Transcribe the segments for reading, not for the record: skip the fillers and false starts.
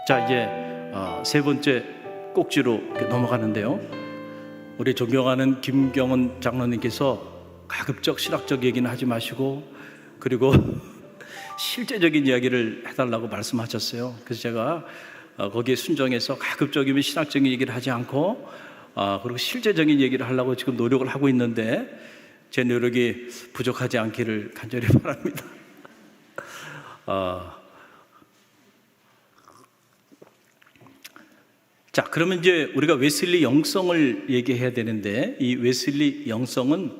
자, 이제 세 번째 꼭지로 넘어가는데요. 우리 존경하는 김경은 장로님께서 가급적 신학적 얘기는 하지 마시고, 그리고 실제적인 이야기를 해달라고 말씀하셨어요. 그래서 제가 거기에 순종해서 가급적이면 신학적인 얘기를 하지 않고, 그리고 실제적인 얘기를 하려고 지금 노력을 하고 있는데, 제 노력이 부족하지 않기를 간절히 바랍니다. 자, 그러면 이제 우리가 웨슬리 영성을 얘기해야 되는데, 이 웨슬리 영성은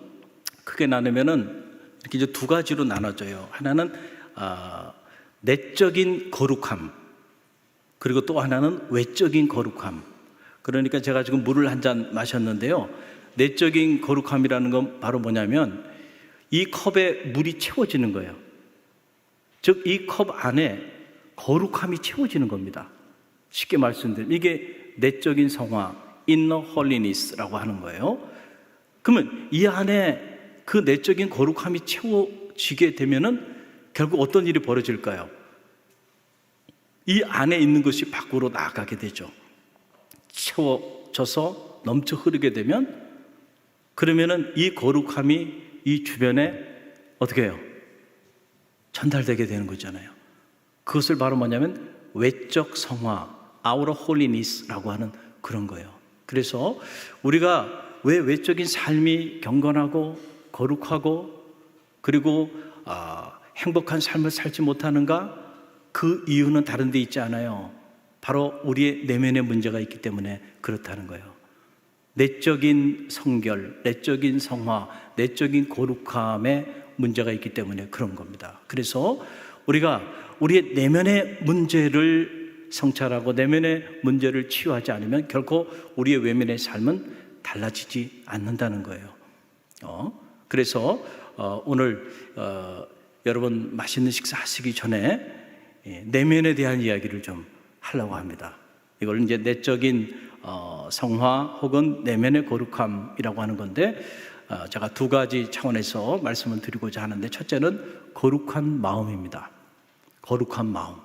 크게 나누면은 이렇게 이제 두 가지로 나눠져요. 하나는 내적인 거룩함, 그리고 또 하나는 외적인 거룩함. 그러니까 제가 지금 물을 한 잔 마셨는데요, 내적인 거룩함이라는 건 바로 뭐냐면 이 컵에 물이 채워지는 거예요. 즉 이 컵 안에 거룩함이 채워지는 겁니다. 쉽게 말씀드리면 이게 내적인 성화, inner holiness라고 하는 거예요. 그러면 이 안에 그 내적인 거룩함이 채워지게 되면은 결국 어떤 일이 벌어질까요? 이 안에 있는 것이 밖으로 나가게 되죠. 채워져서 넘쳐 흐르게 되면, 그러면은 이 거룩함이 이 주변에 어떻게 해요? 전달되게 되는 거잖아요. 그것을 바로 뭐냐면 외적 성화, outer holiness라고 하는 그런 거예요. 그래서 우리가 왜 외적인 삶이 경건하고 거룩하고 그리고 행복한 삶을 살지 못하는가? 그 이유는 다른 데 있지 않아요. 바로 우리의 내면의 문제가 있기 때문에 그렇다는 거예요. 내적인 성결, 내적인 성화, 내적인 거룩함에 문제가 있기 때문에 그런 겁니다. 그래서 우리가 우리의 내면의 문제를 성찰하고 내면의 문제를 치유하지 않으면 결코 우리의 외면의 삶은 달라지지 않는다는 거예요. 그래서 오늘 여러분 맛있는 식사 하시기 전에 내면에 대한 이야기를 좀 하려고 합니다. 이걸 이제 내적인 성화 혹은 내면의 거룩함이라고 하는 건데, 제가 두 가지 차원에서 말씀을 드리고자 하는데, 첫째는 거룩한 마음입니다. 거룩한 마음.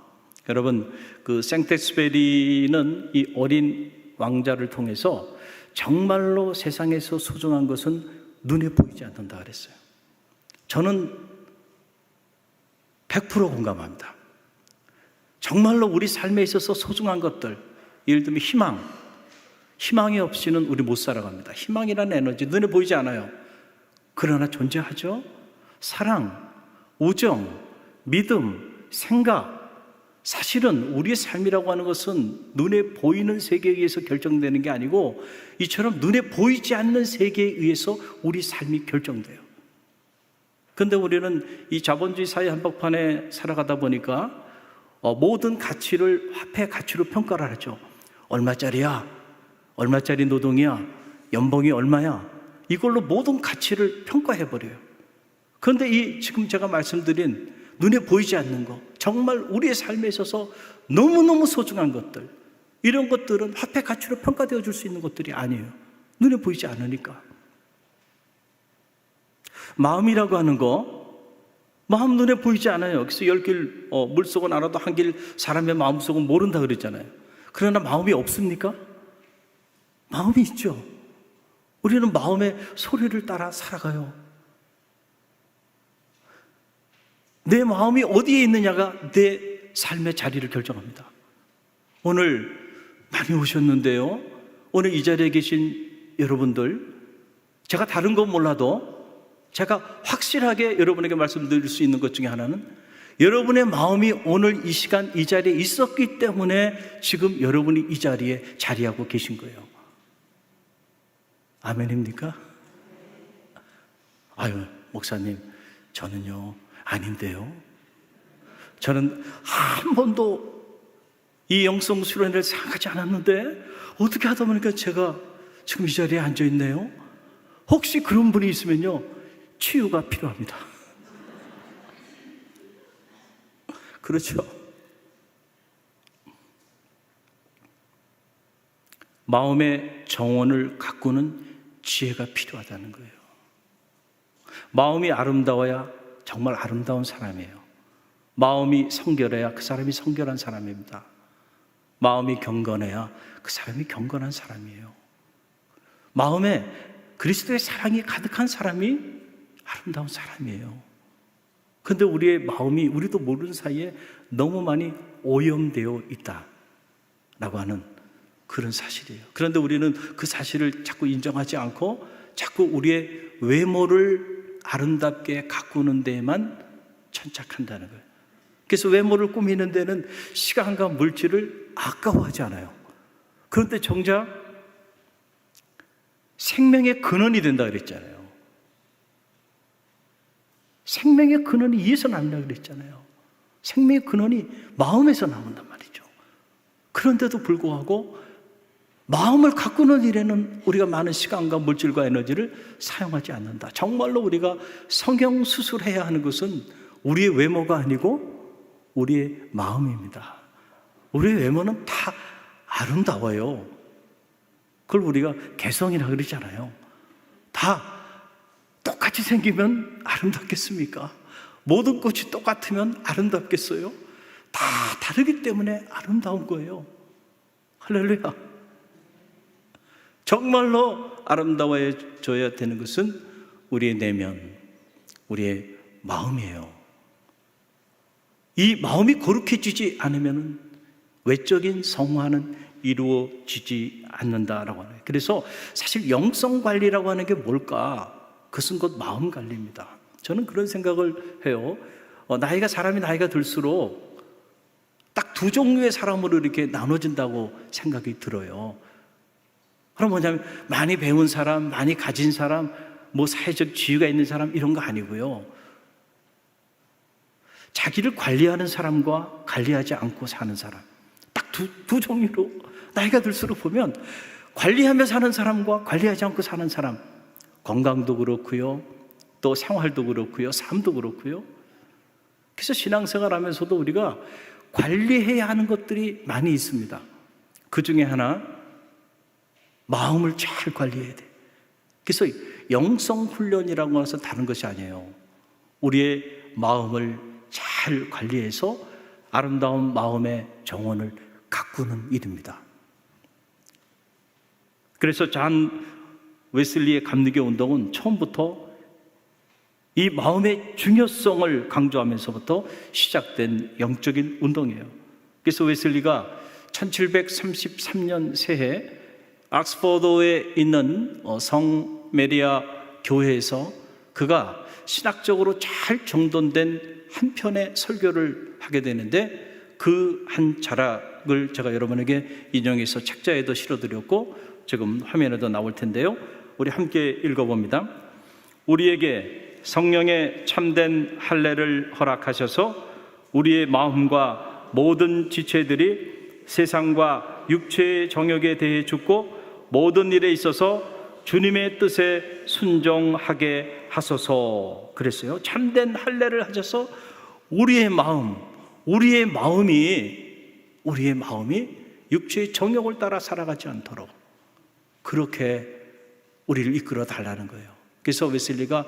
여러분, 그 생텍스베리는 이 어린 왕자를 통해서 정말로 세상에서 소중한 것은 눈에 보이지 않는다 그랬어요. 저는 100% 공감합니다. 정말로 우리 삶에 있어서 소중한 것들, 예를 들면 희망이 없이는 우리 못 살아갑니다. 희망이라는 에너지 눈에 보이지 않아요. 그러나 존재하죠. 사랑, 우정, 믿음, 생각, 사실은 우리의 삶이라고 하는 것은 눈에 보이는 세계에 의해서 결정되는 게 아니고, 이처럼 눈에 보이지 않는 세계에 의해서 우리 삶이 결정돼요. 그런데 우리는 이 자본주의 사회 한복판에 살아가다 보니까 모든 가치를 화폐 가치로 평가를 하죠. 얼마짜리야? 얼마짜리 노동이야? 연봉이 얼마야? 이걸로 모든 가치를 평가해버려요. 그런데 이 지금 제가 말씀드린 눈에 보이지 않는 것, 정말 우리의 삶에 있어서 너무너무 소중한 것들, 이런 것들은 화폐 가치로 평가되어 줄 수 있는 것들이 아니에요. 눈에 보이지 않으니까. 마음이라고 하는 거, 마음 눈에 보이지 않아요. 그래서 10길 물속은 알아도 한 길 사람의 마음속은 모른다 그랬잖아요. 그러나 마음이 없습니까? 마음이 있죠. 우리는 마음의 소리를 따라 살아가요. 내 마음이 어디에 있느냐가 내 삶의 자리를 결정합니다. 오늘 많이 오셨는데요, 오늘 이 자리에 계신 여러분들, 제가 다른 건 몰라도 제가 확실하게 여러분에게 말씀드릴 수 있는 것 중에 하나는, 여러분의 마음이 오늘 이 시간 이 자리에 있었기 때문에 지금 여러분이 이 자리에 자리하고 계신 거예요. 아멘입니까? 아유, 목사님, 저는요 아닌데요. 저는 한 번도 이 영성 수련회를 생각하지 않았는데 어떻게 하다 보니까 제가 지금 이 자리에 앉아 있네요. 혹시 그런 분이 있으면요, 치유가 필요합니다. 그렇죠. 마음의 정원을 가꾸는 지혜가 필요하다는 거예요. 마음이 아름다워야 정말 아름다운 사람이에요. 마음이 성결해야 그 사람이 성결한 사람입니다. 마음이 경건해야 그 사람이 경건한 사람이에요. 마음에 그리스도의 사랑이 가득한 사람이 아름다운 사람이에요. 그런데 우리의 마음이 우리도 모르는 사이에 너무 많이 오염되어 있다라고 하는 그런 사실이에요. 그런데 우리는 그 사실을 자꾸 인정하지 않고 자꾸 우리의 외모를 아름답게 가꾸는 데에만 천착한다는 거예요. 그래서 외모를 꾸미는 데는 시간과 물질을 아까워하지 않아요. 그런데 정작 생명의 근원이 된다 그랬잖아요. 생명의 근원이 이에서 나온다 그랬잖아요. 생명의 근원이 마음에서 나온단 말이죠. 그런데도 불구하고 마음을 가꾸는 일에는 우리가 많은 시간과 물질과 에너지를 사용하지 않는다. 정말로 우리가 성형수술해야 하는 것은 우리의 외모가 아니고 우리의 마음입니다. 우리의 외모는 다 아름다워요. 그걸 우리가 개성이라 그러잖아요. 다 똑같이 생기면 아름답겠습니까? 모든 꽃이 똑같으면 아름답겠어요? 다 다르기 때문에 아름다운 거예요. 할렐루야. 정말로 아름다워져야 되는 것은 우리의 내면, 우리의 마음이에요. 이 마음이 거룩해지지 않으면 외적인 성화는 이루어지지 않는다라고 하네요. 그래서 사실 영성관리라고 하는 게 뭘까? 그것은 곧 마음 관리입니다. 저는 그런 생각을 해요. 사람이 나이가 들수록 딱 두 종류의 사람으로 이렇게 나눠진다고 생각이 들어요. 그럼 뭐냐면 많이 배운 사람, 많이 가진 사람, 뭐 사회적 지위가 있는 사람 이런 거 아니고요. 자기를 관리하는 사람과 관리하지 않고 사는 사람, 딱 두 종류로 나이가 들수록 보면 관리하며 사는 사람과 관리하지 않고 사는 사람, 건강도 그렇고요, 또 생활도 그렇고요, 삶도 그렇고요. 그래서 신앙생활 하면서도 우리가 관리해야 하는 것들이 많이 있습니다. 그 중에 하나, 마음을 잘 관리해야 돼. 그래서 영성훈련이라고 해서 다른 것이 아니에요. 우리의 마음을 잘 관리해서 아름다운 마음의 정원을 가꾸는 일입니다. 그래서 존 웨슬리의 감리교 운동은 처음부터 이 마음의 중요성을 강조하면서부터 시작된 영적인 운동이에요. 그래서 웨슬리가 1733년 새해 옥스퍼드에 있는 성 메리아 교회에서 그가 신학적으로 잘 정돈된 한 편의 설교를 하게 되는데 그 한 자락을 제가 여러분에게 인용해서 책자에도 실어드렸고 지금 화면에도 나올 텐데요. 우리 함께 읽어봅니다. 우리에게 성령의 참된 할례를 허락하셔서 우리의 마음과 모든 지체들이 세상과 육체의 정욕에 대해 죽고 모든 일에 있어서 주님의 뜻에 순종하게 하소서 그랬어요. 참된 할례를 하셔서 우리의 마음이 육체의 정욕을 따라 살아가지 않도록 그렇게 우리를 이끌어 달라는 거예요. 그래서 웨슬리가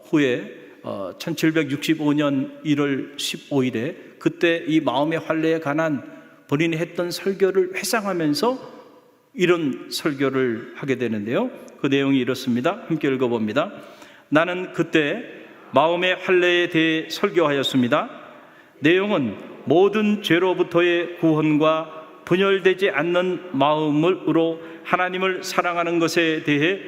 후에 1765년 1월 15일에 그때 이 마음의 할례에 관한 본인이 했던 설교를 회상하면서 이런 설교를 하게 되는데요. 그 내용이 이렇습니다. 함께 읽어봅니다. 나는 그때 마음의 할례에 대해 설교하였습니다. 내용은 모든 죄로부터의 구원과 분열되지 않는 마음으로 하나님을 사랑하는 것에 대해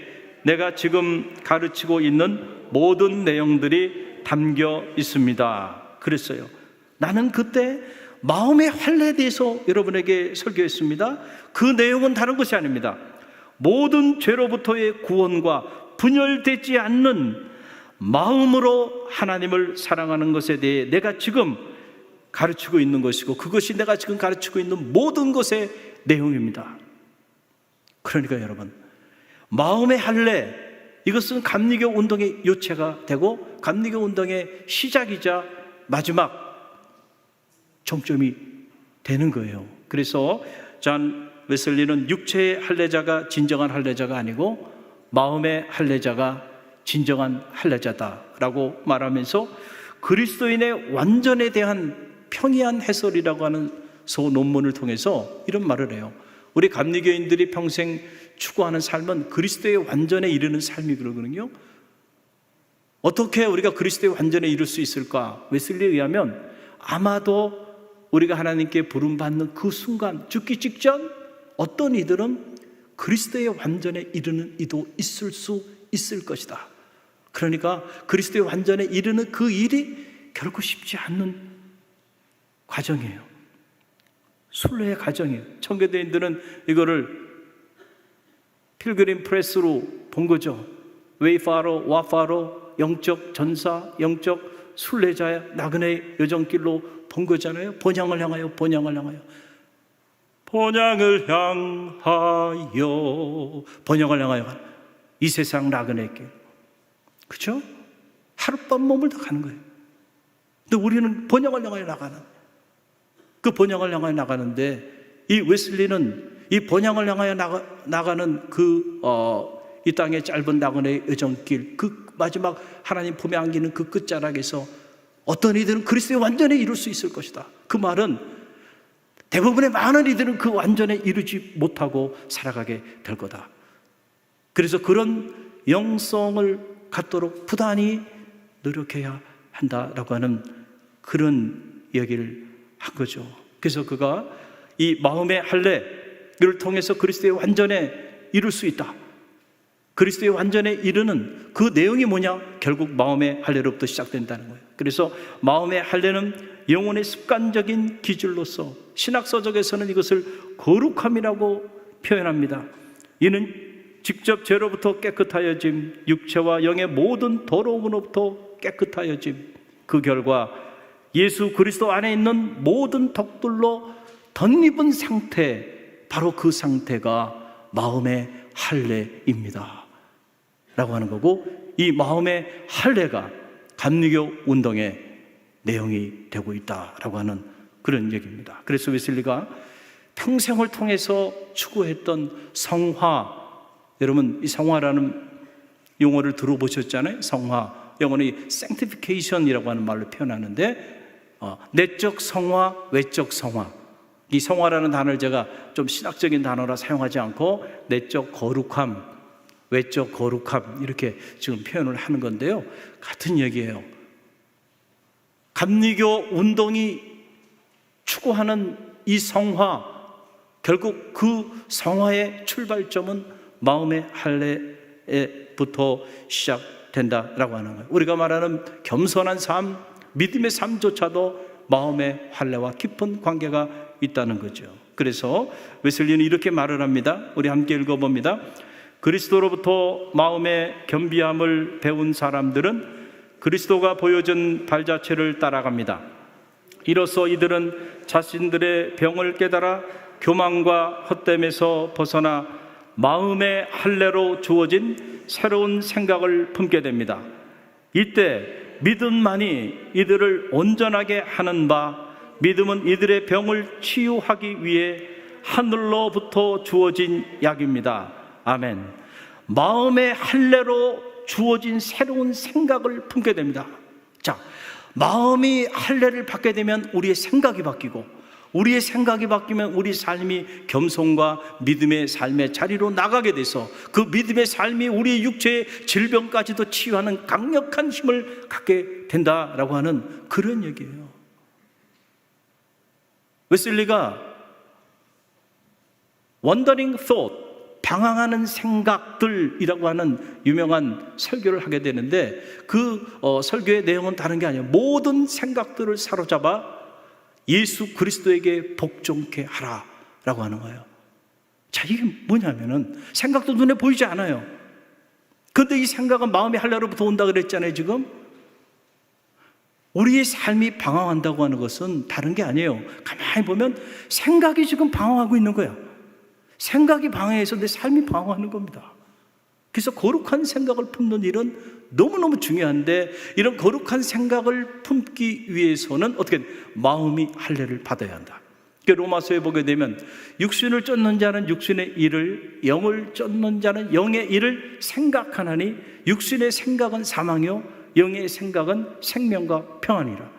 내가 지금 가르치고 있는 모든 내용들이 담겨 있습니다. 그랬어요. 나는 그때 마음의 할례에 대해서 여러분에게 설교했습니다. 그 내용은 다른 것이 아닙니다. 모든 죄로부터의 구원과 분열되지 않는 마음으로 하나님을 사랑하는 것에 대해 내가 지금 가르치고 있는 것이고 그것이 내가 지금 가르치고 있는 모든 것의 내용입니다. 그러니까 여러분, 마음의 할례, 이것은 감리교 운동의 요체가 되고 감리교 운동의 시작이자 마지막 정점이 되는 거예요. 그래서 존 웨슬리는 육체의 할례자가 진정한 할례자가 아니고 마음의 할례자가 진정한 할례자다라고 말하면서 그리스도인의 완전에 대한 평이한 해설이라고 하는 논문을 통해서 이런 말을 해요. 우리 감리교인들이 평생 추구하는 삶은 그리스도의 완전에 이르는 삶이 그러거든요. 어떻게 우리가 그리스도의 완전에 이룰 수 있을까? 웨슬리에 의하면 아마도 우리가 하나님께 부름받는 그 순간, 죽기 직전 어떤 이들은 그리스도의 완전에 이르는 이도 있을 수 있을 것이다. 그러니까 그리스도의 완전에 이르는 그 일이 결코 쉽지 않는 과정이에요. 순례의 과정이에요. 청교도인들은 이거를 필그림 프레스로 본 거죠. 웨이파로, 와파로, 영적 전사, 영적 순례자의 나그네 여정길로 본 거잖아요. 본향을 향하여, 본향을 향하여, 본향을 향하여, 본향을 향하여 이 세상 나그네 길. 그렇죠? 하룻밤 머물다 가는 거예요. 근데 우리는 번영을 향하여 나가는, 그 번영을 향하여 나가는데, 이 웨슬리는 이 번영을 향하여 나가는 이 땅의 짧은 나그네의 여정길, 그 마지막 하나님 품에 안기는 그 끝자락에서 어떤 이들은 그리스도의 완전에 이룰 수 있을 것이다. 그 말은 대부분의 많은 이들은 그 완전에 이루지 못하고 살아가게 될 거다. 그래서 그런 영성을 갖도록 부단히 노력해야 한다라고 하는 그런 이야기를 한 거죠. 그래서 그가 이 마음의 할례를 통해서 그리스도의 완전에 이룰 수 있다. 그리스도의 완전에 이르는 그 내용이 뭐냐? 결국 마음의 할례로부터 시작된다는 거예요. 그래서 마음의 할례는 영혼의 습관적인 기질로서 신학서적에서는 이것을 거룩함이라고 표현합니다. 이는 직접 죄로부터 깨끗하여짐, 육체와 영의 모든 더러움으로부터 깨끗하여짐, 그 결과 예수 그리스도 안에 있는 모든 덕들로 덧입은 상태, 바로 그 상태가 마음의 할례입니다 라고 하는 거고, 이 마음의 할례가 감리교 운동의 내용이 되고 있다라고 하는 그런 얘기입니다. 그래서 웨슬리가 평생을 통해서 추구했던 성화, 여러분 이 성화라는 용어를 들어보셨잖아요. 성화, 영어는 sanctification이라고 하는 말로 표현하는데, 내적 성화, 외적 성화. 이 성화라는 단어를 제가 좀 신학적인 단어라 사용하지 않고 내적 거룩함, 외적 거룩함 이렇게 지금 표현을 하는 건데요. 같은 얘기예요. 감리교 운동이 추구하는 이 성화, 결국 그 성화의 출발점은 마음의 할례부터 시작된다라고 하는 거예요. 우리가 말하는 겸손한 삶, 믿음의 삶조차도 마음의 할례와 깊은 관계가 있다는 거죠. 그래서 웨슬리는 이렇게 말을 합니다. 우리 함께 읽어봅니다. 그리스도로부터 마음의 겸비함을 배운 사람들은 그리스도가 보여준 발자취를 따라갑니다. 이로써 이들은 자신들의 병을 깨달아 교만과 헛됨에서 벗어나 마음의 할례로 주어진 새로운 생각을 품게 됩니다. 이때 믿음만이 이들을 온전하게 하는 바, 믿음은 이들의 병을 치유하기 위해 하늘로부터 주어진 약입니다. 아멘. 마음의 할례로 주어진 새로운 생각을 품게 됩니다. 자, 마음이 할례를 받게 되면 우리의 생각이 바뀌고, 우리의 생각이 바뀌면 우리 삶이 겸손과 믿음의 삶의 자리로 나가게 돼서 그 믿음의 삶이 우리의 육체의 질병까지도 치유하는 강력한 힘을 갖게 된다라고 하는 그런 얘기예요. 웨슬리가 Wandering Thought, 방황하는 생각들이라고 하는 유명한 설교를 하게 되는데, 그 설교의 내용은 다른 게 아니에요. 모든 생각들을 사로잡아 예수 그리스도에게 복종케 하라라고 하는 거예요. 자, 이게 뭐냐면은 생각도 눈에 보이지 않아요. 그런데 이 생각은 마음의 할례로부터 온다 그랬잖아요. 지금 우리의 삶이 방황한다고 하는 것은 다른 게 아니에요. 가만히 보면 생각이 지금 방황하고 있는 거예요. 생각이 방해해서 내 삶이 방황하는 겁니다. 그래서 거룩한 생각을 품는 일은 너무너무 중요한데, 이런 거룩한 생각을 품기 위해서는 어떻게 마음이 할례를 받아야 한다. 로마서에 보게 되면 육신을 쫓는 자는 육신의 일을, 영을 쫓는 자는 영의 일을 생각하나니 육신의 생각은 사망이요 영의 생각은 생명과 평안이라.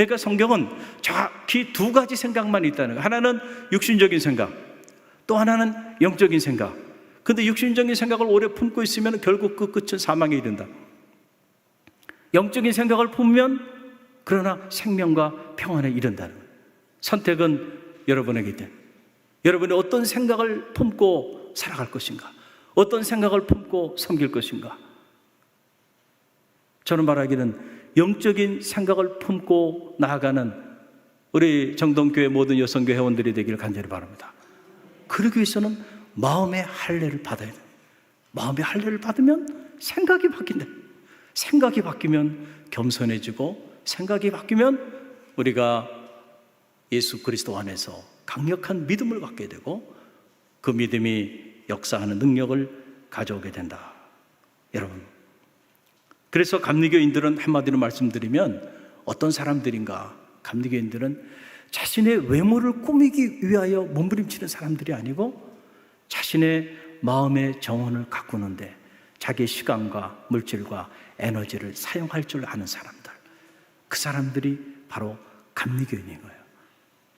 그러니까 성경은 정확히 두 가지 생각만 있다는 거예요. 하나는 육신적인 생각, 또 하나는 영적인 생각. 근데 육신적인 생각을 오래 품고 있으면 결국 그 끝은 사망에 이른다. 영적인 생각을 품으면 그러나 생명과 평안에 이른다는 거예요. 선택은 여러분에게 있다. 여러분이 어떤 생각을 품고 살아갈 것인가? 어떤 생각을 품고 섬길 것인가? 저는 말하기는 영적인 생각을 품고 나아가는 우리 정동교회 모든 여성교 회원들이 되기를 간절히 바랍니다. 그러기 위해서는 마음의 할례를 받아야 돼요. 마음의 할례를 받으면 생각이 바뀐다. 생각이 바뀌면 겸손해지고, 생각이 바뀌면 우리가 예수 그리스도 안에서 강력한 믿음을 갖게 되고, 그 믿음이 역사하는 능력을 가져오게 된다. 여러분, 그래서 감리교인들은 한마디로 말씀드리면 어떤 사람들인가? 감리교인들은 자신의 외모를 꾸미기 위하여 몸부림치는 사람들이 아니고 자신의 마음의 정원을 가꾸는데 자기의 시간과 물질과 에너지를 사용할 줄 아는 사람들, 그 사람들이 바로 감리교인인 거예요.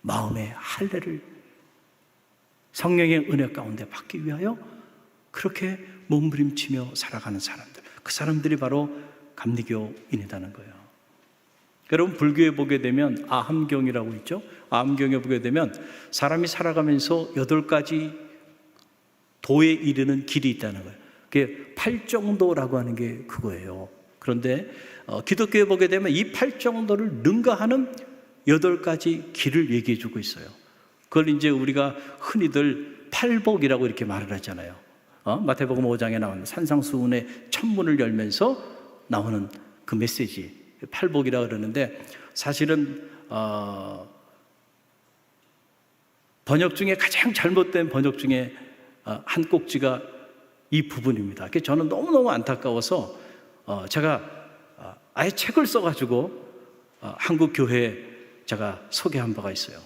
마음의 할례를 성령의 은혜 가운데 받기 위하여 그렇게 몸부림치며 살아가는 사람들, 그 사람들이 바로 감리교인이라는 거예요. 여러분, 불교에 보게 되면 아함경이라고 있죠. 아함경에 보게 되면 사람이 살아가면서 8가지 도에 이르는 길이 있다는 거예요. 그게 팔정도라고 하는 게 그거예요. 그런데 기독교에 보게 되면 이 팔정도를 능가하는 8가지 길을 얘기해 주고 있어요. 그걸 이제 우리가 흔히들 팔복이라고 이렇게 말을 하잖아요. 마태복음 5장에 나오는 산상수훈의 천문을 열면서 나오는 그 메시지, 팔복이라고 그러는데, 사실은 번역 중에 가장 잘못된 번역 중에 한 꼭지가 이 부분입니다. 그래서 저는 너무너무 안타까워서 제가 아예 책을 써가지고 한국 교회에 제가 소개한 바가 있어요.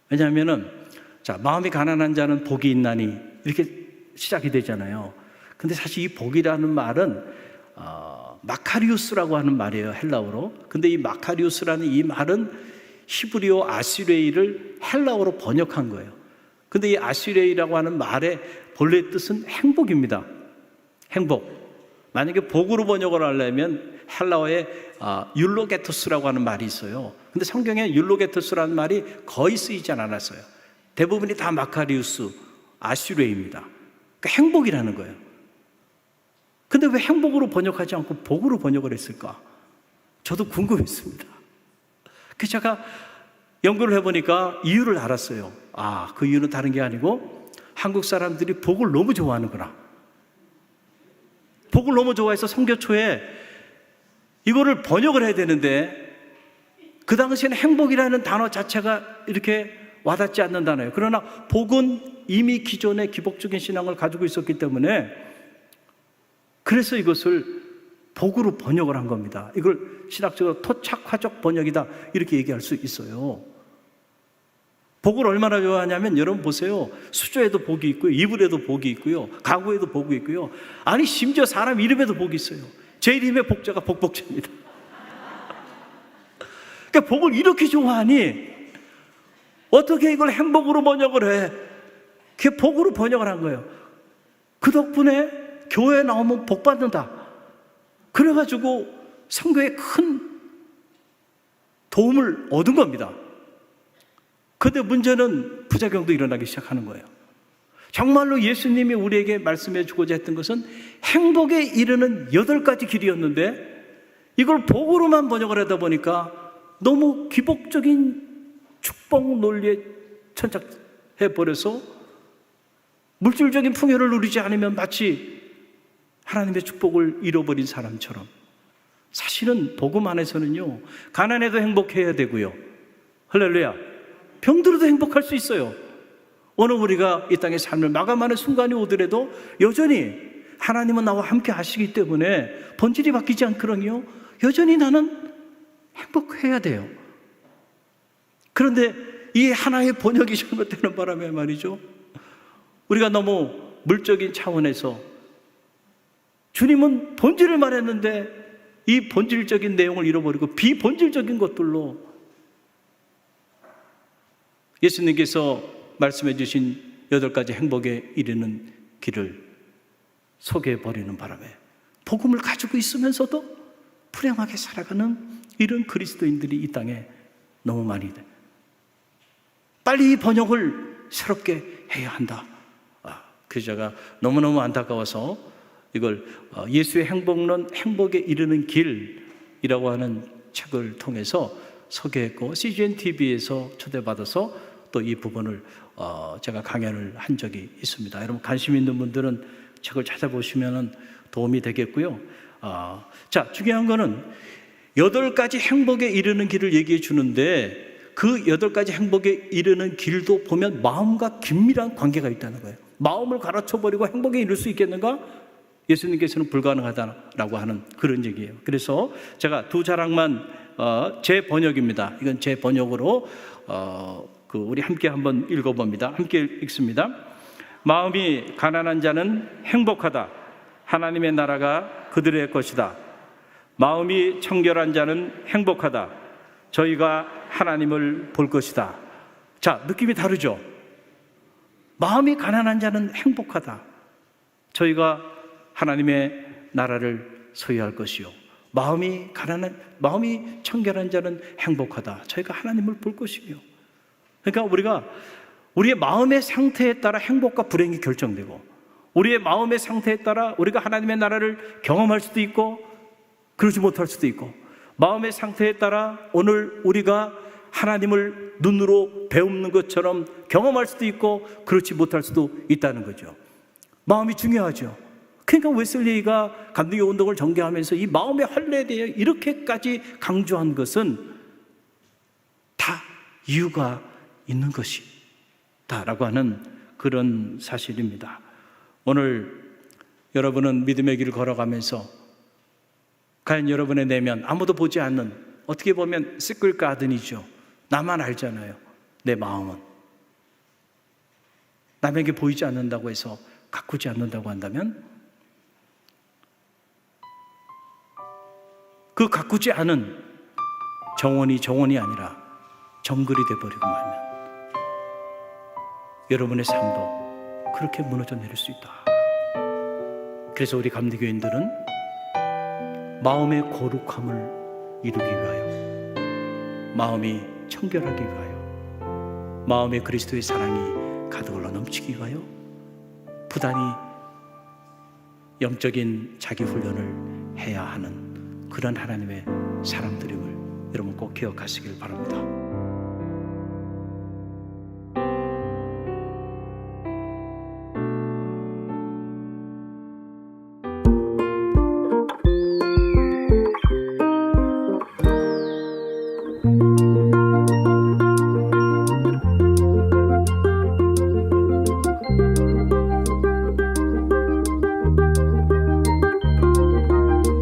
왜냐하면은 마음이 가난한 자는 복이 있나니 이렇게 시작이 되잖아요. 근데 사실 이 복이라는 말은 마카리우스라고 하는 말이에요, 헬라어로. 근데 이 마카리우스라는 이 말은 히브리어 아시레이를 헬라어로 번역한 거예요. 근데 이 아시레이라고 하는 말의 본래 뜻은 행복입니다. 행복. 만약에 복으로 번역을 하려면 헬라어에 율로게토스라고 하는 말이 있어요. 근데 성경에 율로게토스라는 말이 거의 쓰이지 않았어요. 대부분이 다 마카리우스, 아시레이입니다. 그러니까 행복이라는 거예요. 근데 왜 행복으로 번역하지 않고 복으로 번역을 했을까? 저도 궁금했습니다. 그래서 제가 연구를 해보니까 이유를 알았어요. 그 이유는 다른 게 아니고 한국 사람들이 복을 너무 좋아하는구나. 복을 너무 좋아해서 선교초에 이거를 번역을 해야 되는데 그 당시에는 행복이라는 단어 자체가 이렇게 와닿지 않는 단어예요. 그러나 복은 이미 기존의 기복적인 신앙을 가지고 있었기 때문에 그래서 이것을 복으로 번역을 한 겁니다. 이걸 신학적으로 토착화적 번역이다 이렇게 얘기할 수 있어요. 복을 얼마나 좋아하냐면 여러분 보세요. 수조에도 복이 있고요, 이불에도 복이 있고요, 가구에도 복이 있고요. 아니 심지어 사람 이름에도 복이 있어요. 제 이름의 복자가 복복자입니다. 그러니까 복을 이렇게 좋아하니 어떻게 이걸 행복으로 번역을 해? 그게 복으로 번역을 한 거예요. 그 덕분에 교회에 나오면 복 받는다. 그래가지고 선교에 큰 도움을 얻은 겁니다. 그런데 문제는 부작용도 일어나기 시작하는 거예요. 정말로 예수님이 우리에게 말씀해 주고자 했던 것은 행복에 이르는 8가지 길이었는데 이걸 복으로만 번역을 하다 보니까 너무 기복적인 축복 논리에 천착해버려서 물질적인 풍요를 누리지 않으면 마치 하나님의 축복을 잃어버린 사람처럼, 사실은 복음 안에서는요, 가난해도 행복해야 되고요, 할렐루야, 병들어도 행복할 수 있어요. 오늘 우리가 이 땅의 삶을 마감하는 순간이 오더라도 여전히 하나님은 나와 함께 하시기 때문에 본질이 바뀌지 않거든요. 여전히 나는 행복해야 돼요. 그런데 이 하나의 번역이 잘못되는 바람에 말이죠, 우리가 너무 물적인 차원에서 주님은 본질을 말했는데 이 본질적인 내용을 잃어버리고 비본질적인 것들로 예수님께서 말씀해 주신 8가지 행복에 이르는 길을 소개해 버리는 바람에 복음을 가지고 있으면서도 불행하게 살아가는 이런 그리스도인들이 이 땅에 너무 많이 돼. 빨리 이 번역을 새롭게 해야 한다. 그래서 제가 너무너무 안타까워서 이걸 예수의 행복론, 행복에 이르는 길이라고 하는 책을 통해서 소개했고, CGN TV에서 초대받아서 또 이 부분을 제가 강연을 한 적이 있습니다. 여러분 관심 있는 분들은 책을 찾아보시면 도움이 되겠고요. 자, 중요한 거는 8가지 행복에 이르는 길을 얘기해 주는데, 그 8가지 행복에 이르는 길도 보면 마음과 긴밀한 관계가 있다는 거예요. 마음을 갈아쳐버리고 행복에 이룰 수 있겠는가? 예수님께서는 불가능하다라고 하는 그런 얘기예요. 그래서 제가 2자락만 제 번역입니다. 이건 제 번역으로 우리 함께 한번 읽어봅니다. 함께 읽습니다. 마음이 가난한 자는 행복하다. 하나님의 나라가 그들의 것이다. 마음이 청결한 자는 행복하다. 저희가 하나님을 볼 것이다. 자, 느낌이 다르죠? 마음이 가난한 자는 행복하다. 저희가 하나님의 나라를 소유할 것이요. 마음이 청결한 자는 행복하다. 저희가 하나님을 볼 것이며. 그러니까 우리의 마음의 상태에 따라 행복과 불행이 결정되고, 우리의 마음의 상태에 따라 우리가 하나님의 나라를 경험할 수도 있고 그러지 못할 수도 있고, 마음의 상태에 따라 오늘 우리가 하나님을 눈으로 배우는 것처럼 경험할 수도 있고 그렇지 못할 수도 있다는 거죠. 마음이 중요하죠. 그러니까 웨슬리가 감리교 운동을 전개하면서 이 마음의 할례에 대해 이렇게까지 강조한 것은 다 이유가 있는 것이다라고 하는 그런 사실입니다. 오늘 여러분은 믿음의 길을 걸어가면서 과연 여러분의 내면, 아무도 보지 않는, 어떻게 보면 시크릿 가든이죠. 나만 알잖아요. 내 마음은 남에게 보이지 않는다고 해서 가꾸지 않는다고 한다면, 그 가꾸지 않은 정원이 아니라 정글이 돼버리고 말면 여러분의 삶도 그렇게 무너져 내릴 수 있다. 그래서 우리 감리교인들은 마음의 거룩함을 이루기 위하여, 마음이 청결하기 위하여, 마음에 그리스도의 사랑이 가득 흘러 넘치기 위하여 부단히 영적인 자기 훈련을 해야 하는 그런 하나님의 사람들임을 여러분 꼭 기억하시길 바랍니다.